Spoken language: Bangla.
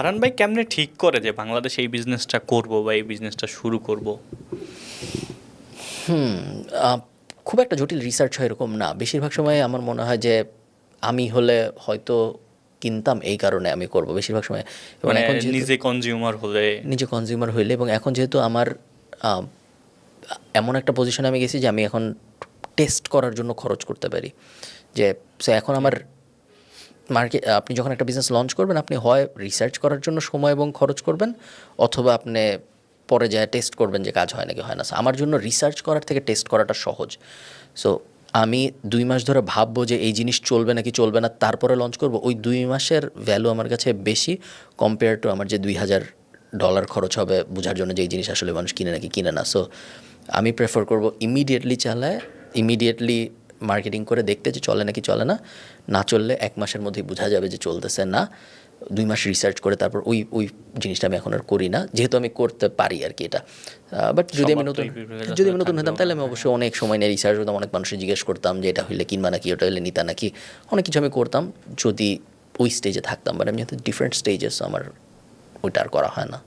হারান ভাই কেমনে ঠিক করে যে বাংলাদেশে এই বিজনেসটা করব বা এই বিজনেসটা শুরু করব? আহ, খুব একটা জটিল রিসার্চ হয় এরকম না। বেশিরভাগ সময় আমার মনে হয় যে আমি হলে হয়তো কিনতাম, এই কারণে আমি করব বেশিরভাগ সময়। এবং মানে এখন যেহেতু নিজে কনজিউমার হলে। নিজে কনজিউমার হইলে, এবং এখন যেহেতু আমার আহ, এমন একটা পজিশনে আমি গেছি যে আমি এখন টেস্ট করার জন্য খরচ করতে পারি। যে সো এখন আমার মার্কেট, আপনি যখন একটা বিজনেস লঞ্চ করবেন আপনি হয় রিসার্চ করার জন্য সময় এবং খরচ করবেন, অথবা আপনি পরে যায় টেস্ট করবেন যে কাজ হয় নাকি হয় না। So, আমার জন্য রিসার্চ করার থেকে টেস্ট করাটা সহজ। সো আমি 2 মাস ধরে ভাববো যে এই জিনিস চলবে নাকি চলবে না, তারপরে লঞ্চ করব, ওই 2 মাসের ভ্যালু আমার কাছে বেশি কম্পেয়ার টু আমার যে $2000 খরচ হবে বোঝার জন্য যে এই জিনিস আসলে মানুষ কিনে নাকি কিনে না। সো আমি প্রেফার করব ইমিডিয়েটলি চালায়, ইমিডিয়েটলি মার্কেটিং করে দেখতে যে চলে নাকি চলে না। না চললে 1 মাসের মধ্যেই বোঝা যাবে যে চলতেছে না। 2 মাস রিসার্চ করে তারপর ওই ওই জিনিসটা আমি এখন আর করি না, যেহেতু আমি করতে পারি আর কি এটা। বাট যদি আমি সবার তো নতুন এই privilege যদি আসলে আমি নতুন হতাম থাকবেও না। তাহলে আমি অবশ্যই অনেক সময় নিয়ে রিসার্চ করতাম, অনেক মানুষের জিজ্ঞেস করতাম যে এটা হইলে কিনবা নাকি, ওটা হইলে নিতা নাকি, অনেক কিছু আমি করতাম যদি ওই স্টেজে থাকতাম। বাট আমি যেহেতু ডিফারেন্ট স্টেজেস, আমার ওইটা আর করা হয় না।